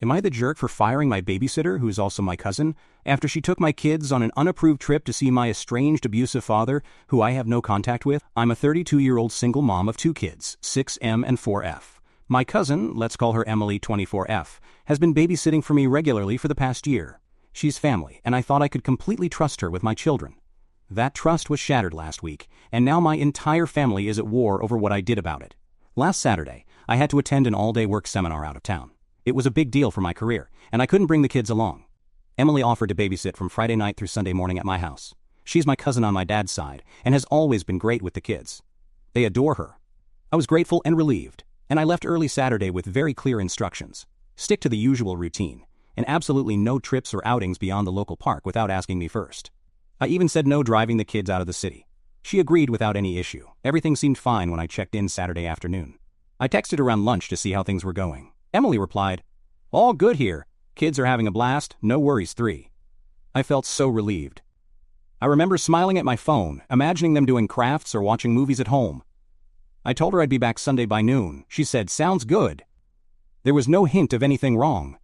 Am I the jerk for firing my babysitter, who's also my cousin, after she took my kids on an unapproved trip to see my estranged abusive father, who I have no contact with? I'm a 32-year-old single mom of 2 kids, 6M and 4F. My cousin, let's call her Emily 24F, has been babysitting for me regularly for the past year. She's family, and I thought I could completely trust her with my children. That trust was shattered last week, and now my entire family is at war over what I did about it. Last Saturday, I had to attend an all-day work seminar out of town. It was a big deal for my career, and I couldn't bring the kids along. Emily offered to babysit from Friday night through Sunday morning at my house. She's my cousin on my dad's side, and has always been great with the kids. They adore her. I was grateful and relieved, and I left early Saturday with very clear instructions. Stick to the usual routine, and absolutely no trips or outings beyond the local park without asking me first. I even said no driving the kids out of the city. She agreed without any issue. Everything seemed fine when I checked in Saturday afternoon. I texted around lunch to see how things were going. Emily replied, "All good here. Kids are having a blast. No worries, 3." I felt so relieved. I remember smiling at my phone, imagining them doing crafts or watching movies at home. I told her I'd be back Sunday by noon. She said, "Sounds good." There was no hint of anything wrong.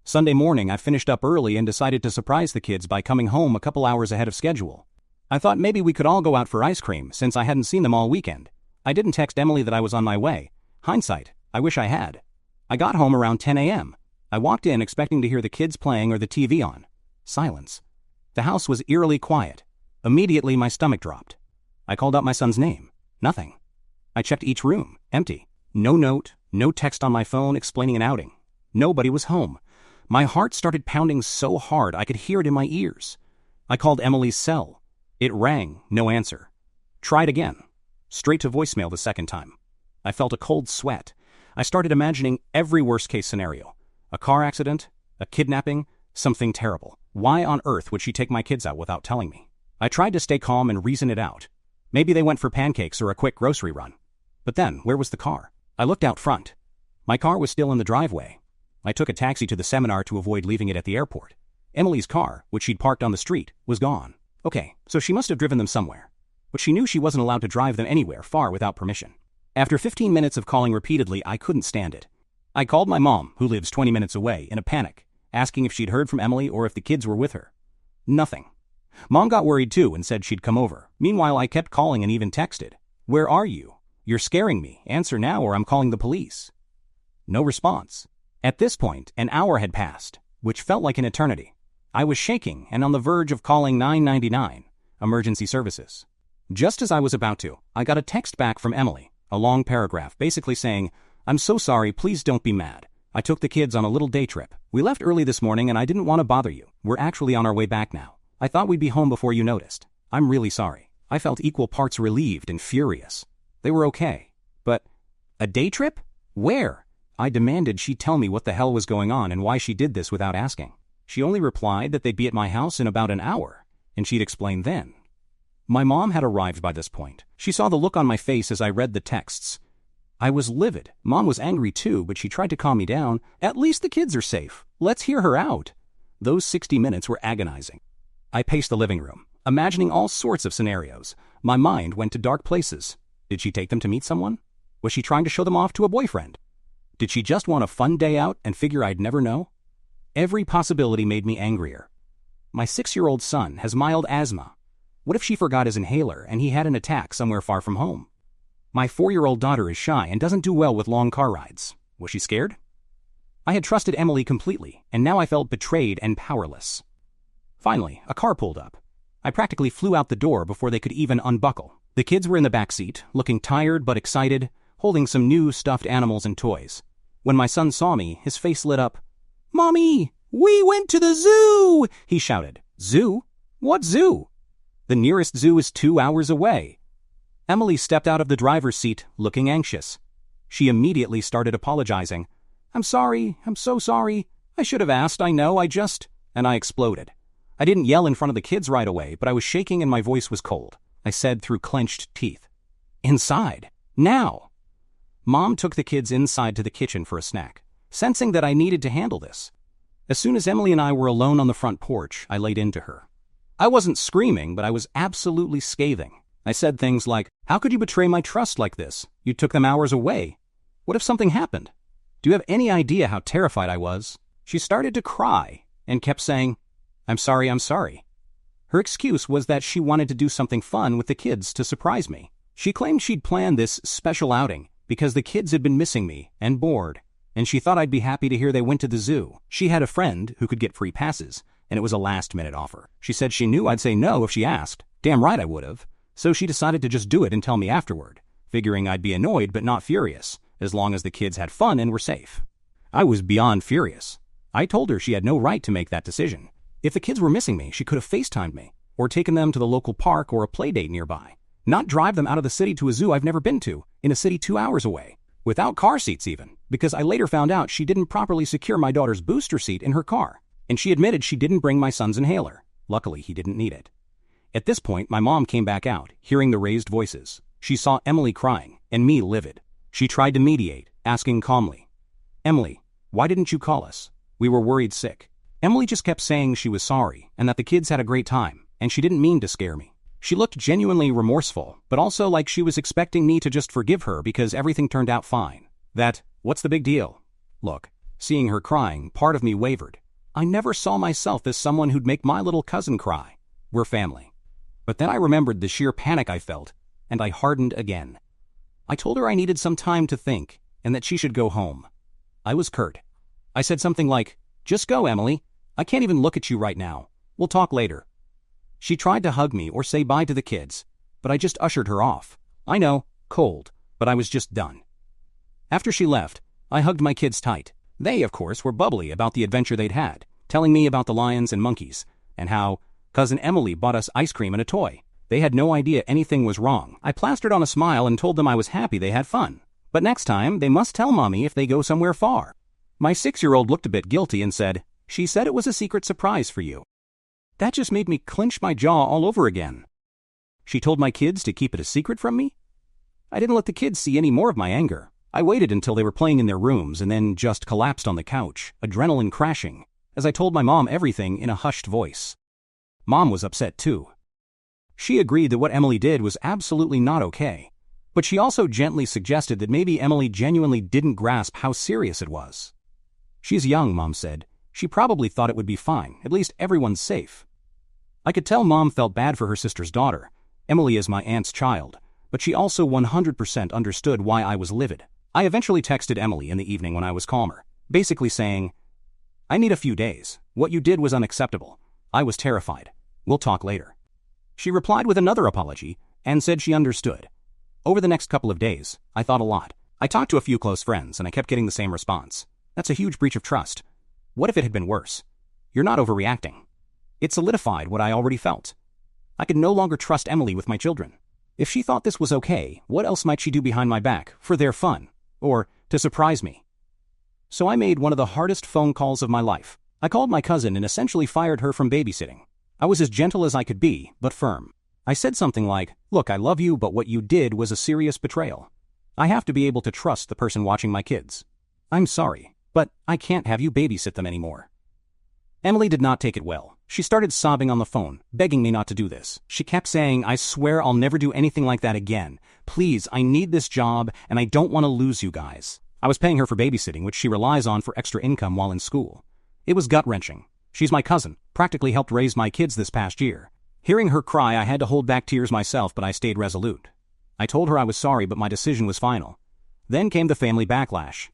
Sunday morning, I finished up early and decided to surprise the kids by coming home a couple hours ahead of schedule. I thought maybe we could all go out for ice cream since I hadn't seen them all weekend. I didn't text Emily that I was on my way. Hindsight, I wish I had. I got home around 10 a.m. I walked in expecting to hear the kids playing or the TV on. Silence. The house was eerily quiet. Immediately, my stomach dropped. I called out my son's name. Nothing. I checked each room. Empty. No note, no text on my phone explaining an outing. Nobody was home. My heart started pounding so hard I could hear it in my ears. I called Emily's cell. It rang. No answer. Tried again. Straight to voicemail the second time. I felt a cold sweat. I started imagining every worst-case scenario. A car accident, a kidnapping, something terrible. Why on earth would she take my kids out without telling me? I tried to stay calm and reason it out. Maybe they went for pancakes or a quick grocery run. But then, where was the car? I looked out front. My car was still in the driveway. I took a taxi to the seminar to avoid leaving it at the airport. Emily's car, which she'd parked on the street, was gone. Okay, so she must have driven them somewhere. But she knew she wasn't allowed to drive them anywhere far without permission. After 15 minutes of calling repeatedly, I couldn't stand it. I called my mom, who lives 20 minutes away, in a panic, asking if she'd heard from Emily or if the kids were with her. Nothing. Mom got worried too and said she'd come over. Meanwhile, I kept calling and even texted. "Where are you? You're scaring me. Answer now or I'm calling the police." No response. At this point, an hour had passed, which felt like an eternity. I was shaking and on the verge of calling 999, emergency services. Just as I was about to, I got a text back from Emily, a long paragraph basically saying, "I'm so sorry, please don't be mad. I took the kids on a little day trip. We left early this morning and I didn't want to bother you. We're actually on our way back now. I thought we'd be home before you noticed. I'm really sorry." I felt equal parts relieved and furious. They were okay. But a day trip? Where? I demanded she tell me what the hell was going on and why she did this without asking. She only replied that they'd be at my house in about an hour, and she'd explain then. My mom had arrived by this point. She saw the look on my face as I read the texts. I was livid. Mom was angry too, but she tried to calm me down. "At least the kids are safe. Let's hear her out." Those 60 minutes were agonizing. I paced the living room, imagining all sorts of scenarios. My mind went to dark places. Did she take them to meet someone? Was she trying to show them off to a boyfriend? Did she just want a fun day out and figure I'd never know? Every possibility made me angrier. My 6-year-old son has mild asthma. What if she forgot his inhaler and he had an attack somewhere far from home? My 4-year-old daughter is shy and doesn't do well with long car rides. Was she scared? I had trusted Emily completely, and now I felt betrayed and powerless. Finally, a car pulled up. I practically flew out the door before they could even unbuckle. The kids were in the back seat, looking tired but excited, holding some new stuffed animals and toys. When my son saw me, his face lit up. "Mommy, we went to the zoo!" he shouted. "Zoo? What zoo?" "The nearest zoo is 2 hours away." Emily stepped out of the driver's seat, looking anxious. She immediately started apologizing. I'm so sorry. I should have asked, I know, And I exploded. I didn't yell in front of the kids right away, but I was shaking and my voice was cold. I said through clenched teeth, "Inside. Now." Mom took the kids inside to the kitchen for a snack, sensing that I needed to handle this. As soon as Emily and I were alone on the front porch, I laid into her. I wasn't screaming, but I was absolutely scathing. I said things like, "How could you betray my trust like this? You took them hours away. What if something happened? Do you have any idea how terrified I was?" She started to cry and kept saying, "I'm sorry, I'm sorry." Her excuse was that she wanted to do something fun with the kids to surprise me. She claimed she'd planned this special outing because the kids had been missing me and bored, and she thought I'd be happy to hear they went to the zoo. She had a friend who could get free passes, and it was a last-minute offer. She said she knew I'd say no if she asked. Damn right I would've. So she decided to just do it and tell me afterward, figuring I'd be annoyed but not furious, as long as the kids had fun and were safe. I was beyond furious. I told her she had no right to make that decision. If the kids were missing me, she could have FaceTimed me, or taken them to the local park or a play date nearby. Not drive them out of the city to a zoo I've never been to, in a city 2 hours away, without car seats even, because I later found out she didn't properly secure my daughter's booster seat in her car, and she admitted she didn't bring my son's inhaler. Luckily, he didn't need it. At this point, my mom came back out, hearing the raised voices. She saw Emily crying, and me livid. She tried to mediate, asking calmly, "Emily, why didn't you call us? We were worried sick." Emily just kept saying she was sorry, and that the kids had a great time, and she didn't mean to scare me. She looked genuinely remorseful, but also like she was expecting me to just forgive her because everything turned out fine. What's the big deal? Look, seeing her crying, part of me wavered. I never saw myself as someone who'd make my little cousin cry. We're family. But then I remembered the sheer panic I felt, and I hardened again. I told her I needed some time to think, and that she should go home. I was curt. I said something like, "Just go, Emily. I can't even look at you right now. We'll talk later." She tried to hug me or say bye to the kids, but I just ushered her off. I know, cold, but I was just done. After she left, I hugged my kids tight. They, of course, were bubbly about the adventure they'd had, telling me about the lions and monkeys, and how Cousin Emily bought us ice cream and a toy. They had no idea anything was wrong. I plastered on a smile and told them I was happy they had fun. But next time, they must tell Mommy if they go somewhere far. My 6-year-old looked a bit guilty and said, "She said it was a secret surprise for you." That just made me clench my jaw all over again. She told my kids to keep it a secret from me? I didn't let the kids see any more of my anger. I waited until they were playing in their rooms and then just collapsed on the couch, adrenaline crashing, as I told my mom everything in a hushed voice. Mom was upset too. She agreed that what Emily did was absolutely not okay, but she also gently suggested that maybe Emily genuinely didn't grasp how serious it was. "She's young," Mom said. "She probably thought it would be fine. At least everyone's safe." I could tell Mom felt bad for her sister's daughter. Emily is my aunt's child, but she also 100% understood why I was livid. I eventually texted Emily in the evening when I was calmer, basically saying, "I need a few days. What you did was unacceptable. I was terrified. We'll talk later." She replied with another apology and said she understood. Over the next couple of days, I thought a lot. I talked to a few close friends and I kept getting the same response. That's a huge breach of trust. What if it had been worse? You're not overreacting. It solidified what I already felt. I could no longer trust Emily with my children. If she thought this was okay, what else might she do behind my back, for their fun, or to surprise me? So I made one of the hardest phone calls of my life. I called my cousin and essentially fired her from babysitting. I was as gentle as I could be, but firm. I said something like, "Look, I love you, but what you did was a serious betrayal. I have to be able to trust the person watching my kids. I'm sorry, but I can't have you babysit them anymore." Emily did not take it well. She started sobbing on the phone, begging me not to do this. She kept saying, "I swear I'll never do anything like that again. Please, I need this job, and I don't want to lose you guys." I was paying her for babysitting, which she relies on for extra income while in school. It was gut-wrenching. She's my cousin, practically helped raise my kids this past year. Hearing her cry, I had to hold back tears myself, but I stayed resolute. I told her I was sorry, but my decision was final. Then came the family backlash.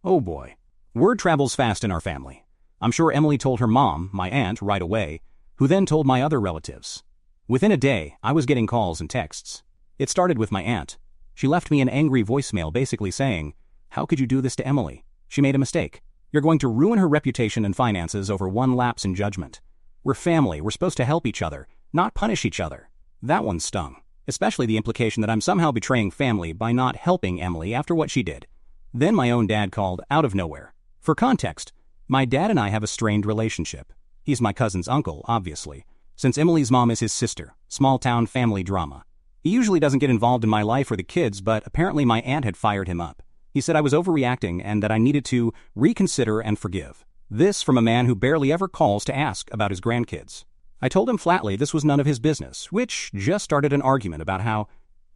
Oh boy. Word travels fast in our family. I'm sure Emily told her mom, my aunt, right away, who then told my other relatives. Within a day, I was getting calls and texts. It started with my aunt. She left me an angry voicemail basically saying, "How could you do this to Emily? She made a mistake. You're going to ruin her reputation and finances over one lapse in judgment. We're family, we're supposed to help each other, not punish each other." That one stung, especially the implication that I'm somehow betraying family by not helping Emily after what she did. Then my own dad called out of nowhere. For context, my dad and I have a strained relationship. He's my cousin's uncle, obviously, since Emily's mom is his sister, small-town family drama. He usually doesn't get involved in my life or the kids, but apparently my aunt had fired him up. He said I was overreacting and that I needed to reconsider and forgive. This from a man who barely ever calls to ask about his grandkids. I told him flatly this was none of his business, which just started an argument about how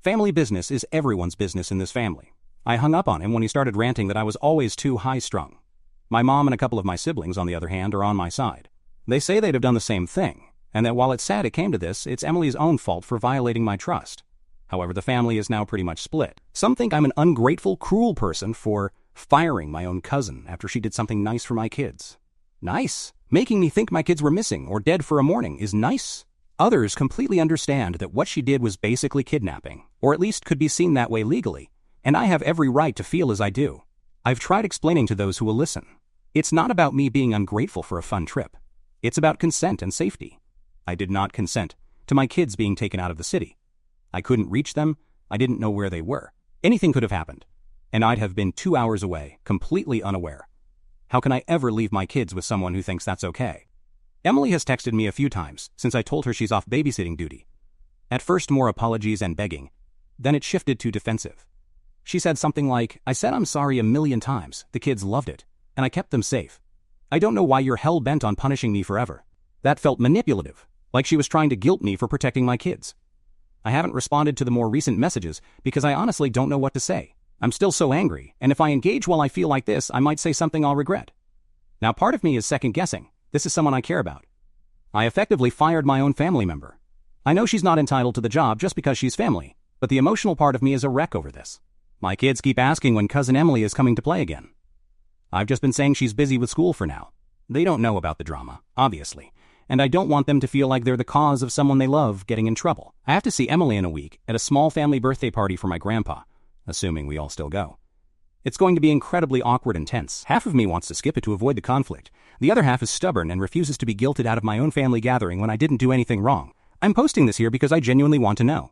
family business is everyone's business in this family. I hung up on him when he started ranting that I was always too high-strung. My mom and a couple of my siblings, on the other hand, are on my side. They say they'd have done the same thing, and that while it's sad it came to this, it's Emily's own fault for violating my trust. However, the family is now pretty much split. Some think I'm an ungrateful, cruel person for firing my own cousin after she did something nice for my kids. Nice? Making me think my kids were missing or dead for a morning is nice? Others completely understand that what she did was basically kidnapping, or at least could be seen that way legally, and I have every right to feel as I do. I've tried explaining to those who will listen. It's not about me being ungrateful for a fun trip. It's about consent and safety. I did not consent to my kids being taken out of the city. I couldn't reach them. I didn't know where they were. Anything could have happened, and I'd have been 2 hours away, completely unaware. How can I ever leave my kids with someone who thinks that's okay? Emily has texted me a few times since I told her she's off babysitting duty. At first more apologies and begging, then it shifted to defensive. She said something like, "I said I'm sorry a million times, the kids loved it, and I kept them safe. I don't know why you're hell-bent on punishing me forever." That felt manipulative, like she was trying to guilt me for protecting my kids. I haven't responded to the more recent messages because I honestly don't know what to say. I'm still so angry, and if I engage while I feel like this, I might say something I'll regret. Now part of me is second-guessing. This is someone I care about. I effectively fired my own family member. I know she's not entitled to the job just because she's family, but the emotional part of me is a wreck over this. My kids keep asking when Cousin Emily is coming to play again. I've just been saying she's busy with school for now. They don't know about the drama, obviously, and I don't want them to feel like they're the cause of someone they love getting in trouble. I have to see Emily in a week at a small family birthday party for my grandpa, assuming we all still go. It's going to be incredibly awkward and tense. Half of me wants to skip it to avoid the conflict. The other half is stubborn and refuses to be guilted out of my own family gathering when I didn't do anything wrong. I'm posting this here because I genuinely want to know.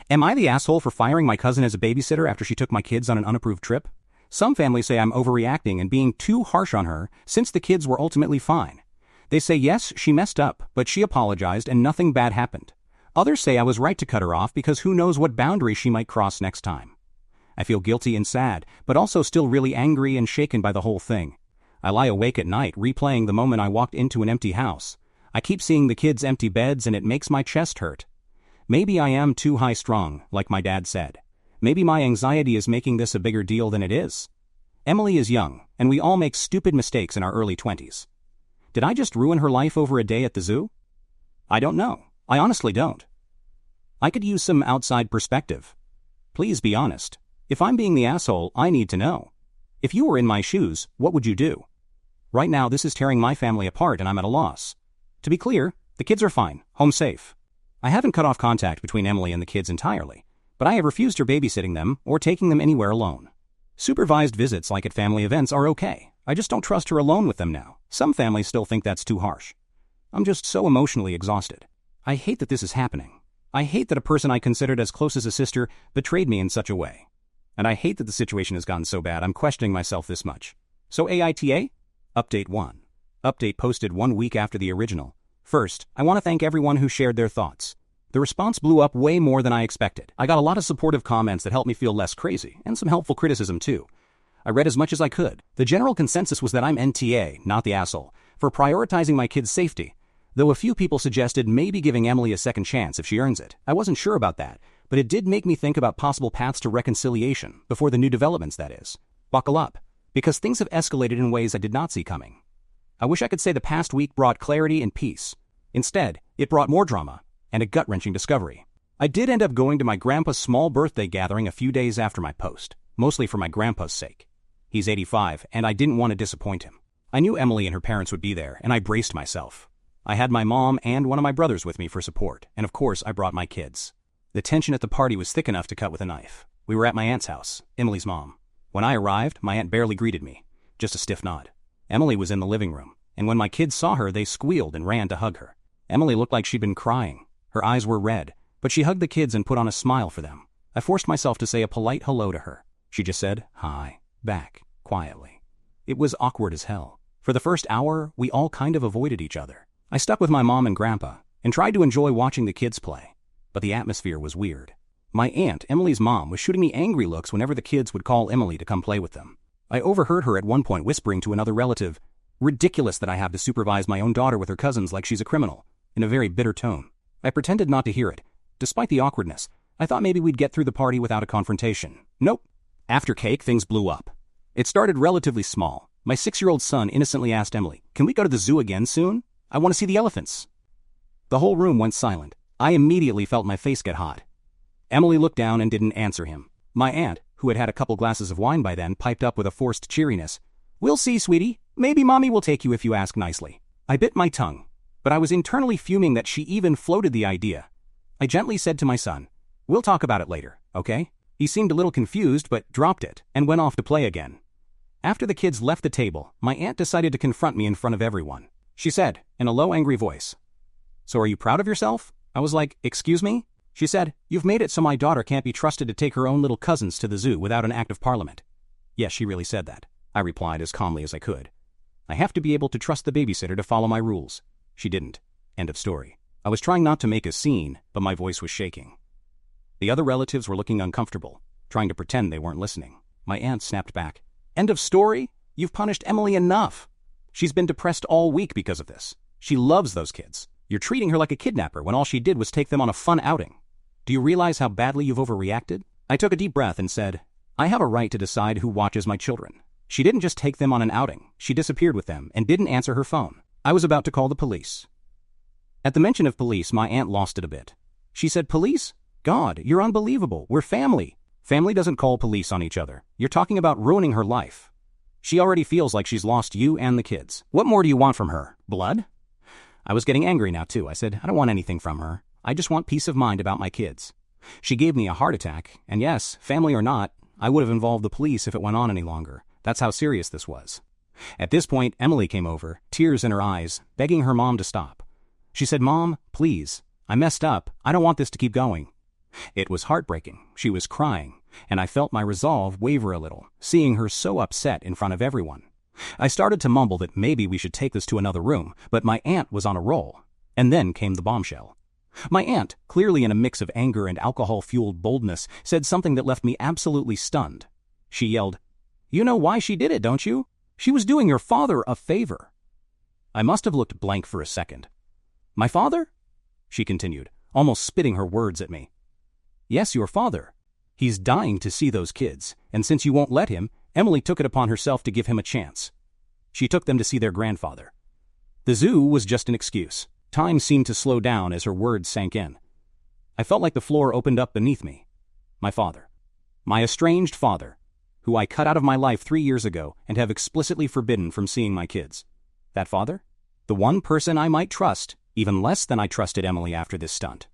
Am I the asshole for firing my cousin as a babysitter after she took my kids on an unapproved trip? Some families say I'm overreacting and being too harsh on her since the kids were ultimately fine. They say yes, she messed up, but she apologized and nothing bad happened. Others say I was right to cut her off because who knows what boundary she might cross next time. I feel guilty and sad, but also still really angry and shaken by the whole thing. I lie awake at night replaying the moment I walked into an empty house. I keep seeing the kids' empty beds and it makes my chest hurt. Maybe I am too high-strung, like my dad said. Maybe my anxiety is making this a bigger deal than it is. Emily is young, and we all make stupid mistakes in our early 20s. Did I just ruin her life over a day at the zoo? I don't know. I honestly don't. I could use some outside perspective. Please be honest. If I'm being the asshole, I need to know. If you were in my shoes, what would you do? Right now, this is tearing my family apart and I'm at a loss. To be clear, the kids are fine, home safe. I haven't cut off contact between Emily and the kids entirely, but I have refused her babysitting them or taking them anywhere alone. Supervised visits like at family events are okay. I just don't trust her alone with them now. Some families still think that's too harsh. I'm just so emotionally exhausted. I hate that this is happening. I hate that a person I considered as close as a sister betrayed me in such a way. And I hate that the situation has gotten so bad I'm questioning myself this much. So AITA? Update 1. Update posted 1 week after the original. First, I want to thank everyone who shared their thoughts. The response blew up way more than I expected. I got a lot of supportive comments that helped me feel less crazy, and some helpful criticism too. I read as much as I could. The general consensus was that I'm NTA, not the asshole, for prioritizing my kids' safety, though a few people suggested maybe giving Emily a second chance if she earns it. I wasn't sure about that, but it did make me think about possible paths to reconciliation, before the new developments that is. Buckle up, because things have escalated in ways I did not see coming. I wish I could say the past week brought clarity and peace. Instead, it brought more drama and a gut-wrenching discovery. I did end up going to my grandpa's small birthday gathering a few days after my post, mostly for my grandpa's sake. He's 85, and I didn't want to disappoint him. I knew Emily and her parents would be there, and I braced myself. I had my mom and one of my brothers with me for support, and of course I brought my kids. The tension at the party was thick enough to cut with a knife. We were at my aunt's house, Emily's mom. When I arrived, my aunt barely greeted me, just a stiff nod. Emily was in the living room, and when my kids saw her, they squealed and ran to hug her. Emily looked like she'd been crying. Her eyes were red, but she hugged the kids and put on a smile for them. I forced myself to say a polite hello to her. She just said, "Hi," back, quietly. It was awkward as hell. For the first hour, we all kind of avoided each other. I stuck with my mom and grandpa, and tried to enjoy watching the kids play. But the atmosphere was weird. My aunt, Emily's mom, was shooting me angry looks whenever the kids would call Emily to come play with them. I overheard her at one point whispering to another relative, "Ridiculous that I have to supervise my own daughter with her cousins like she's a criminal," in a very bitter tone. I pretended not to hear it. Despite the awkwardness, I thought maybe we'd get through the party without a confrontation. Nope. After cake, things blew up. It started relatively small. My 6-year-old son innocently asked Emily, "Can we go to the zoo again soon? I want to see the elephants." The whole room went silent. I immediately felt my face get hot. Emily looked down and didn't answer him. My aunt, who had had a couple glasses of wine by then, piped up with a forced cheeriness. "We'll see, sweetie. Maybe Mommy will take you if you ask nicely." I bit my tongue, but I was internally fuming that she even floated the idea. I gently said to my son, "We'll talk about it later, okay?" He seemed a little confused but dropped it and went off to play again. After the kids left the table, my aunt decided to confront me in front of everyone. She said, in a low, angry voice, "So are you proud of yourself?" I was like, "Excuse me?" She said, "You've made it so my daughter can't be trusted to take her own little cousins to the zoo without an act of parliament." Yes, she really said that, I replied as calmly as I could. I have to be able to trust the babysitter to follow my rules. She didn't. End of story. I was trying not to make a scene, but my voice was shaking. The other relatives were looking uncomfortable, trying to pretend they weren't listening. My aunt snapped back. "End of story? You've punished Emily enough. She's been depressed all week because of this. She loves those kids. You're treating her like a kidnapper when all she did was take them on a fun outing. Do you realize how badly you've overreacted?" I took a deep breath and said, "I have a right to decide who watches my children. She didn't just take them on an outing. She disappeared with them and didn't answer her phone. I was about to call the police." At the mention of police, my aunt lost it a bit. She said, "Police? God, you're unbelievable. We're family." Family doesn't call police on each other. You're talking about ruining her life. She already feels like she's lost you and the kids. What more do you want from her? Blood? I was getting angry now too. I said, "I don't want anything from her. I just want peace of mind about my kids." She gave me a heart attack, and yes, family or not, I would have involved the police if it went on any longer. That's how serious this was. At this point, Emily came over, tears in her eyes, begging her mom to stop. She said, "Mom, please. I messed up. I don't want this to keep going." It was heartbreaking. She was crying, and I felt my resolve waver a little, seeing her so upset in front of everyone. I started to mumble that maybe we should take this to another room, but my aunt was on a roll. And then came the bombshell. My aunt, clearly in a mix of anger and alcohol-fueled boldness, said something that left me absolutely stunned. She yelled, "You know why she did it, don't you? She was doing your father a favor." I must have looked blank for a second. "My father?" she continued, almost spitting her words at me. "Yes, your father. He's dying to see those kids, and since you won't let him, Emily took it upon herself to give him a chance. She took them to see their grandfather. The zoo was just an excuse. Time seemed to slow down as her words sank in. I felt like the floor opened up beneath me. My father. My estranged father, who I cut out of my life 3 years ago and have explicitly forbidden from seeing my kids. That father? The one person I might trust, even less than I trusted Emily after this stunt.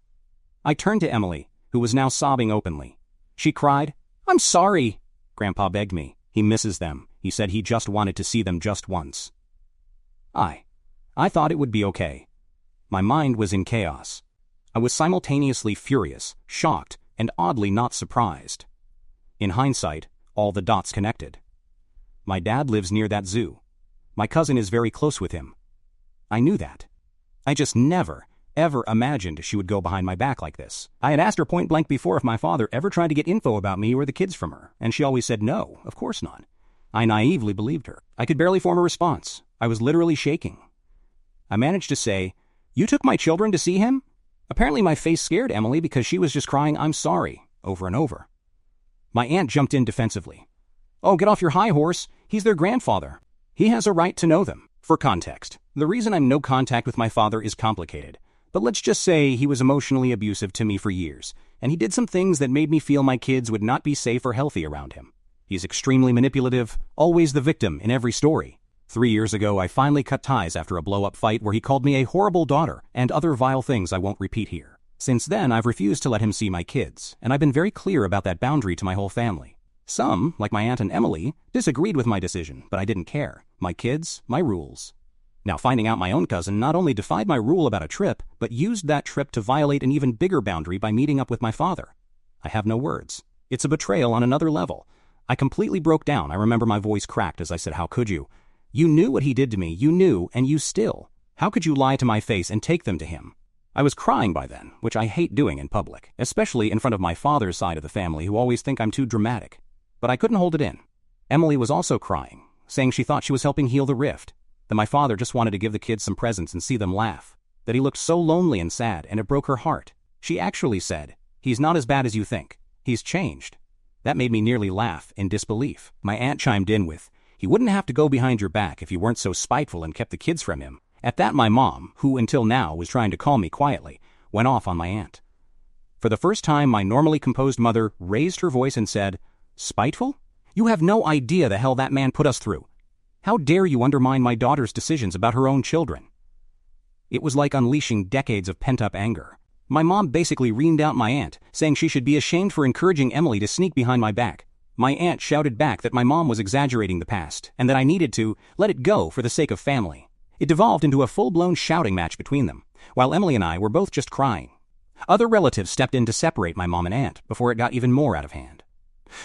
I turned to Emily, who was now sobbing openly. She cried, "I'm sorry." Grandpa begged me. He misses them. He said he just wanted to see them just once. I thought it would be okay. My mind was in chaos. I was simultaneously furious, shocked, and oddly not surprised. In hindsight, all the dots connected. My dad lives near that zoo. My cousin is very close with him. I knew that. I just never, ever imagined she would go behind my back like this. I had asked her point blank before if my father ever tried to get info about me or the kids from her, and she always said no, of course not. I naively believed her. I could barely form a response. I was literally shaking. I managed to say, "You took my children to see him?" Apparently my face scared Emily because she was just crying, "I'm sorry," over and over. My aunt jumped in defensively. "Oh, get off your high horse. He's their grandfather. He has a right to know them." For context, the reason I'm no contact with my father is complicated, but let's just say he was emotionally abusive to me for years, and he did some things that made me feel my kids would not be safe or healthy around him. He's extremely manipulative, always the victim in every story. 3 years ago, I finally cut ties after a blow-up fight where he called me a horrible daughter and other vile things I won't repeat here. Since then, I've refused to let him see my kids, and I've been very clear about that boundary to my whole family. Some, like my aunt and Emily, disagreed with my decision, but I didn't care. My kids, my rules. Now, finding out my own cousin not only defied my rule about a trip, but used that trip to violate an even bigger boundary by meeting up with my father. I have no words. It's a betrayal on another level. I completely broke down. I remember my voice cracked as I said, "How could you? You knew what he did to me. You knew, and you still. How could you lie to my face and take them to him?" I was crying by then, which I hate doing in public, especially in front of my father's side of the family who always think I'm too dramatic. But I couldn't hold it in. Emily was also crying, saying she thought she was helping heal the rift, that my father just wanted to give the kids some presents and see them laugh, that he looked so lonely and sad, and it broke her heart. She actually said, "He's not as bad as you think. He's changed." That made me nearly laugh in disbelief. My aunt chimed in with, He wouldn't have to go behind your back if you weren't so spiteful and kept the kids from him. At that, my mom, who until now was trying to calm me quietly, went off on my aunt. For the first time, my normally composed mother raised her voice and said, "Spiteful? You have no idea the hell that man put us through. How dare you undermine my daughter's decisions about her own children?" It was like unleashing decades of pent-up anger. My mom basically reamed out my aunt, saying she should be ashamed for encouraging Emily to sneak behind my back. My aunt shouted back that my mom was exaggerating the past, and that I needed to let it go for the sake of family. It devolved into a full-blown shouting match between them, while Emily and I were both just crying. Other relatives stepped in to separate my mom and aunt before it got even more out of hand.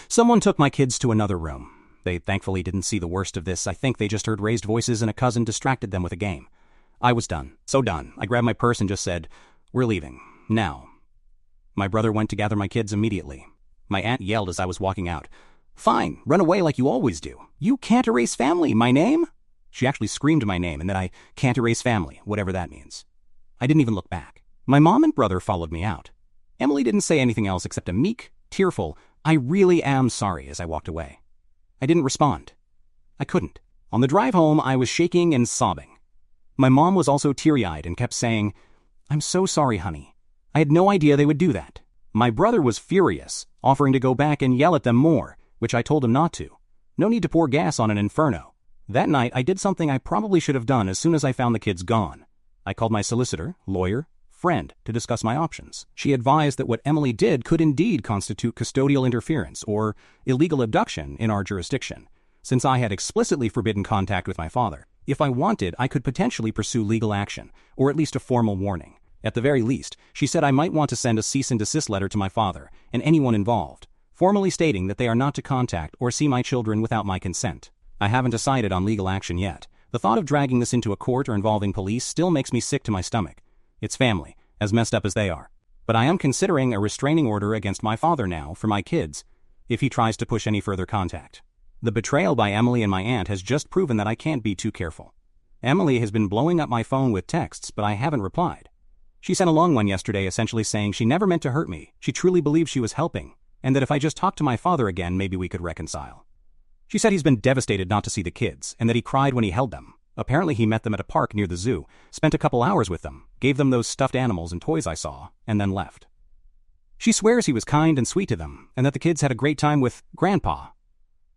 Someone took my kids to another room. They thankfully didn't see the worst of this. I think they just heard raised voices and a cousin distracted them with a game. I was done. So done. I grabbed my purse and just said, "We're leaving. Now." My brother went to gather my kids immediately. My aunt yelled as I was walking out, "Fine, run away like you always do. You can't erase family, my name." She actually screamed my name and that I can't erase family, whatever that means. I didn't even look back. My mom and brother followed me out. Emily didn't say anything else except a meek, tearful, "I really am sorry" as I walked away. I didn't respond. I couldn't. On the drive home, I was shaking and sobbing. My mom was also teary-eyed and kept saying, "I'm so sorry, honey. I had no idea they would do that." My brother was furious, offering to go back and yell at them more, which I told him not to. No need to pour gas on an inferno. That night, I did something I probably should have done as soon as I found the kids gone. I called my solicitor, lawyer, friend to discuss my options. She advised that what Emily did could indeed constitute custodial interference or illegal abduction in our jurisdiction, since I had explicitly forbidden contact with my father. If I wanted, I could potentially pursue legal action, or at least a formal warning. At the very least, she said I might want to send a cease and desist letter to my father and anyone involved, formally stating that they are not to contact or see my children without my consent. I haven't decided on legal action yet. The thought of dragging this into a court or involving police still makes me sick to my stomach. It's family, as messed up as they are. But I am considering a restraining order against my father now for my kids, if he tries to push any further contact. The betrayal by Emily and my aunt has just proven that I can't be too careful. Emily has been blowing up my phone with texts, but I haven't replied. She sent a long one yesterday essentially saying she never meant to hurt me, she truly believed she was helping, and that if I just talked to my father again, maybe we could reconcile. She said he's been devastated not to see the kids, and that he cried when he held them. Apparently he met them at a park near the zoo, spent a couple hours with them, gave them those stuffed animals and toys I saw, and then left. She swears he was kind and sweet to them, and that the kids had a great time with Grandpa.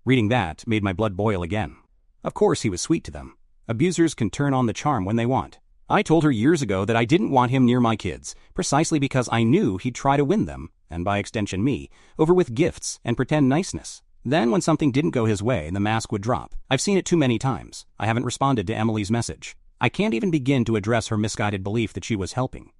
Reading that made my blood boil again. Of course he was sweet to them. Abusers can turn on the charm when they want. I told her years ago that I didn't want him near my kids, precisely because I knew he'd try to win them, and by extension me, over with gifts and pretend niceness. Then when something didn't go his way, the mask would drop. I've seen it too many times. I haven't responded to Emily's message. I can't even begin to address her misguided belief that she was helping.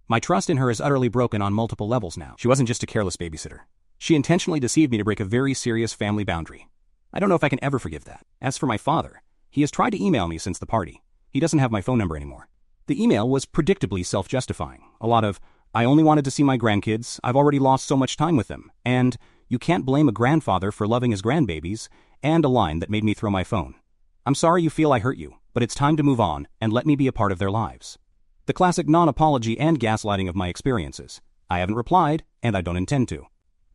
My trust in her is utterly broken on multiple levels now. She wasn't just a careless babysitter. She intentionally deceived me to break a very serious family boundary. I don't know if I can ever forgive that. As for my father, he has tried to email me since the party. He doesn't have my phone number anymore. The email was predictably self-justifying. A lot of, "I only wanted to see my grandkids, I've already lost so much time with them," and "You can't blame a grandfather for loving his grandbabies," and a line that made me throw my phone. "I'm sorry you feel I hurt you, but it's time to move on and let me be a part of their lives." The classic non-apology and gaslighting of my experiences. I haven't replied, and I don't intend to.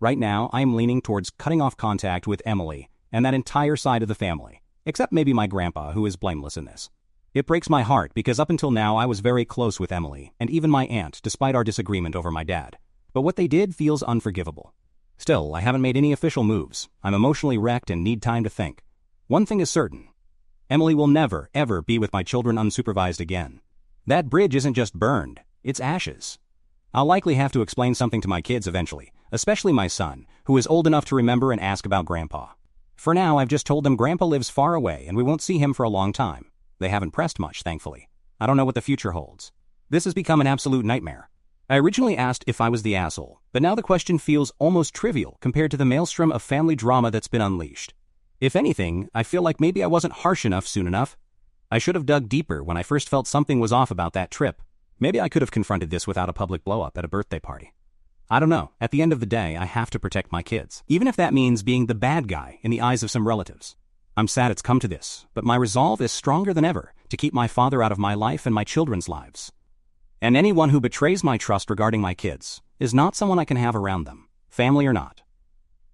Right now, I am leaning towards cutting off contact with Emily and that entire side of the family, except maybe my grandpa, who is blameless in this. It breaks my heart because up until now I was very close with Emily, and even my aunt, despite our disagreement over my dad. But what they did feels unforgivable. Still, I haven't made any official moves. I'm emotionally wrecked and need time to think. One thing is certain. Emily will never, ever be with my children unsupervised again. That bridge isn't just burned, it's ashes. I'll likely have to explain something to my kids eventually, especially my son, who is old enough to remember and ask about Grandpa. For now, I've just told them Grandpa lives far away and we won't see him for a long time. They haven't pressed much, thankfully. I don't know what the future holds. This has become an absolute nightmare. I originally asked if I was the asshole, but now the question feels almost trivial compared to the maelstrom of family drama that's been unleashed. If anything, I feel like maybe I wasn't harsh enough soon enough. I should have dug deeper when I first felt something was off about that trip. Maybe I could have confronted this without a public blow-up at a birthday party. I don't know. At the end of the day, I have to protect my kids, even if that means being the bad guy in the eyes of some relatives. I'm sad it's come to this, but my resolve is stronger than ever to keep my father out of my life and my children's lives. And anyone who betrays my trust regarding my kids is not someone I can have around them, family or not.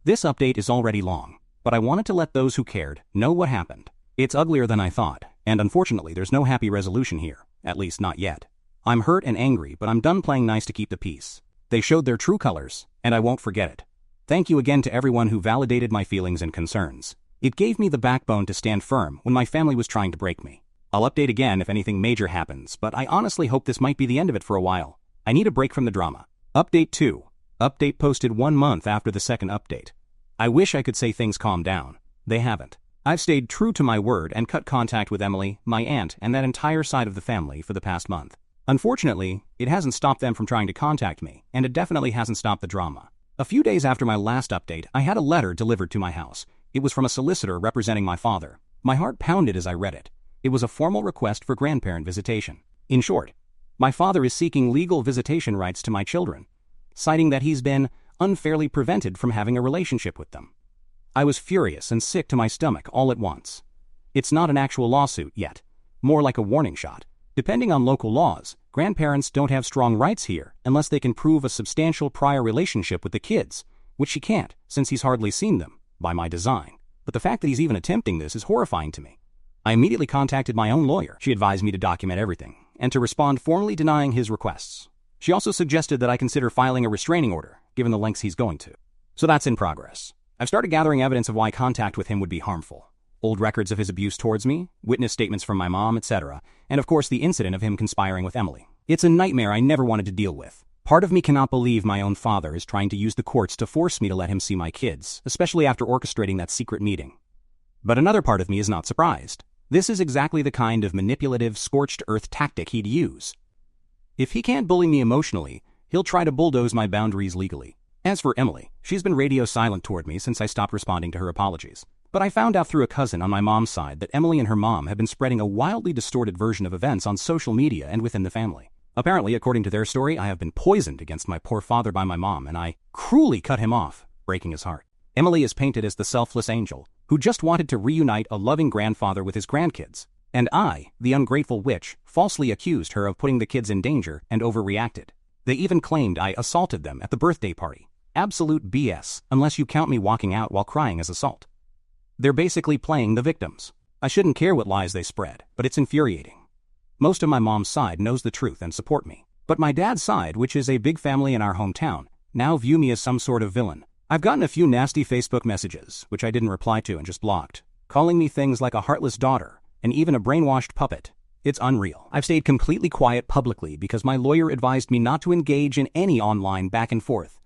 This update is already long. but I wanted to let those who cared know what happened. It's uglier than I thought, and unfortunately there's no happy resolution here, at least not yet. I'm hurt and angry, but I'm done playing nice to keep the peace. They showed their true colors, and I won't forget it. Thank you again to everyone who validated my feelings and concerns. It gave me the backbone to stand firm when my family was trying to break me. I'll update again if anything major happens, but I honestly hope this might be the end of it for a while. I need a break from the drama. Update 2. Update posted 1 month after the second update. I wish I could say things calmed down. They haven't. I've stayed true to my word and cut contact with Emily, my aunt, and that entire side of the family for the past month. Unfortunately, it hasn't stopped them from trying to contact me, and it definitely hasn't stopped the drama. A few days after my last update, I had a letter delivered to my house. It was from a solicitor representing my father. My heart pounded as I read it. It was a formal request for grandparent visitation. In short, my father is seeking legal visitation rights to my children, citing that he's been unfairly prevented from having a relationship with them. I was furious and sick to my stomach all at once. It's not an actual lawsuit yet, more like a warning shot. Depending on local laws, grandparents don't have strong rights here unless they can prove a substantial prior relationship with the kids, which she can't since he's hardly seen them, by my design. But the fact that he's even attempting this is horrifying to me. I immediately contacted my own lawyer. She advised me to document everything, and to respond formally denying his requests. She also suggested that I consider filing a restraining order, given the lengths he's going to. So that's in progress. I've started gathering evidence of why contact with him would be harmful. Old records of his abuse towards me, witness statements from my mom, etc., and of course the incident of him conspiring with Emily. It's a nightmare I never wanted to deal with. Part of me cannot believe my own father is trying to use the courts to force me to let him see my kids, especially after orchestrating that secret meeting. But another part of me is not surprised. This is exactly the kind of manipulative, scorched earth tactic he'd use. If he can't bully me emotionally, he'll try to bulldoze my boundaries legally. As for Emily, she's been radio silent toward me since I stopped responding to her apologies. But I found out through a cousin on my mom's side that Emily and her mom have been spreading a wildly distorted version of events on social media and within the family. Apparently, according to their story, I have been poisoned against my poor father by my mom, and I cruelly cut him off, breaking his heart. Emily is painted as the selfless angel, who just wanted to reunite a loving grandfather with his grandkids. And I, the ungrateful witch, falsely accused her of putting the kids in danger and overreacted. They even claimed I assaulted them at the birthday party. Absolute BS, unless you count me walking out while crying as assault. They're basically playing the victims. I shouldn't care what lies they spread, but it's infuriating. Most of my mom's side knows the truth and support me. But my dad's side, which is a big family in our hometown, now view me as some sort of villain. I've gotten a few nasty Facebook messages, which I didn't reply to and just blocked, calling me things like a heartless daughter, and even a brainwashed puppet. It's unreal. I've stayed completely quiet publicly because my lawyer advised me not to engage in any online back and forth.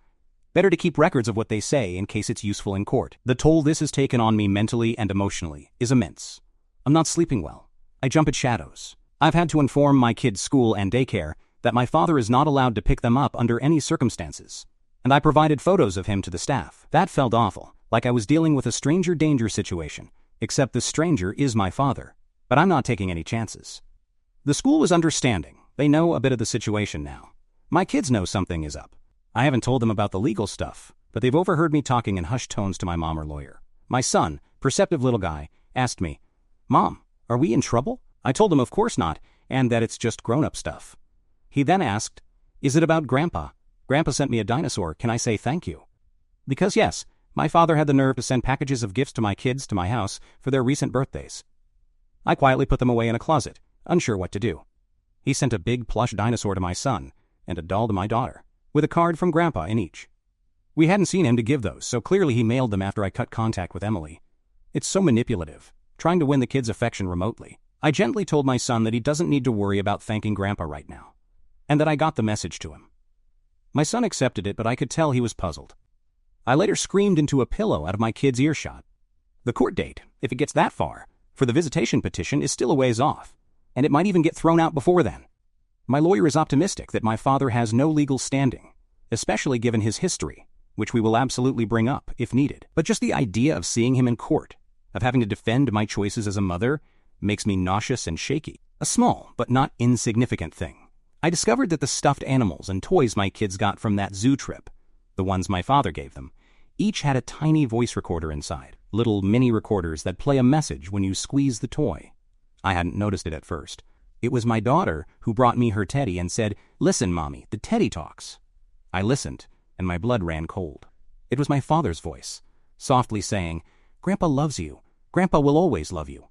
Better to keep records of what they say in case it's useful in court. The toll this has taken on me mentally and emotionally is immense. I'm not sleeping well. I jump at shadows. I've had to inform my kids' school and daycare that my father is not allowed to pick them up under any circumstances. And I provided photos of him to the staff. That felt awful, like I was dealing with a stranger danger situation, except the stranger is my father. But I'm not taking any chances. The school was understanding. They know a bit of the situation now. My kids know something is up. I haven't told them about the legal stuff, but they've overheard me talking in hushed tones to my mom or lawyer. My son, perceptive little guy, asked me, "Mom, are we in trouble?" I told him of course not, and that it's just grown-up stuff. He then asked, "Is it about Grandpa? Grandpa sent me a dinosaur, can I say thank you?" Because yes, my father had the nerve to send packages of gifts to my kids to my house for their recent birthdays. I quietly put them away in a closet, unsure what to do. He sent a big plush dinosaur to my son, and a doll to my daughter, with a card from Grandpa in each. We hadn't seen him to give those, so clearly he mailed them after I cut contact with Emily. It's so manipulative, trying to win the kid's affection remotely. I gently told my son that he doesn't need to worry about thanking Grandpa right now, and that I got the message to him. My son accepted it, but I could tell he was puzzled. I later screamed into a pillow out of my kid's earshot. The court date, if it gets that far, for the visitation petition is still a ways off, and it might even get thrown out before then. My lawyer is optimistic that my father has no legal standing, especially given his history, which we will absolutely bring up if needed. But just the idea of seeing him in court, of having to defend my choices as a mother, makes me nauseous and shaky. A small but not insignificant thing. I discovered that the stuffed animals and toys my kids got from that zoo trip, the ones my father gave them, each had a tiny voice recorder inside, little mini recorders that play a message when you squeeze the toy. I hadn't noticed it at first. It was my daughter who brought me her teddy and said, "Listen, Mommy, the teddy talks." I listened, and my blood ran cold. It was my father's voice, softly saying, Grandpa loves you. Grandpa will always love you.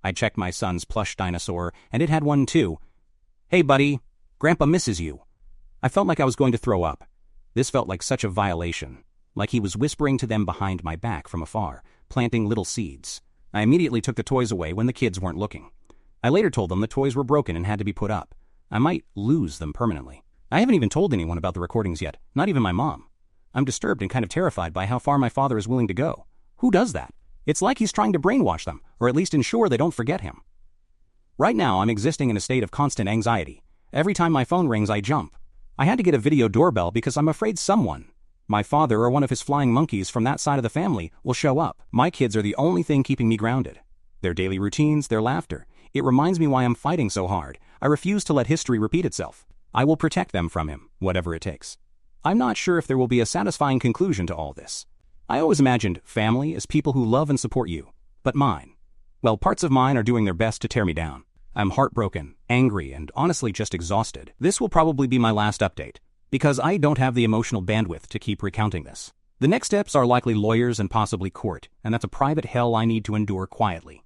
I checked my son's plush dinosaur, and it had one too. Hey, buddy, Grandpa misses you. I felt like I was going to throw up. This felt like such a violation, like he was whispering to them behind my back from afar, planting little seeds. I immediately took the toys away when the kids weren't looking. I later told them the toys were broken and had to be put up. I might lose them permanently. I haven't even told anyone about the recordings yet, not even my mom. I'm disturbed and kind of terrified by how far my father is willing to go. Who does that? It's like he's trying to brainwash them, or at least ensure they don't forget him. Right now, I'm existing in a state of constant anxiety. Every time my phone rings, I jump. I had to get a video doorbell because I'm afraid someone, my father or one of his flying monkeys from that side of the family, will show up. My kids are the only thing keeping me grounded. Their daily routines, their laughter. It reminds me why I'm fighting so hard. I refuse to let history repeat itself. I will protect them from him, whatever it takes. I'm not sure if there will be a satisfying conclusion to all this. I always imagined family as people who love and support you. But mine, well, parts of mine are doing their best to tear me down. I'm heartbroken, angry, and honestly just exhausted. This will probably be my last update, because I don't have the emotional bandwidth to keep recounting this. The next steps are likely lawyers and possibly court, and that's a private hell I need to endure quietly.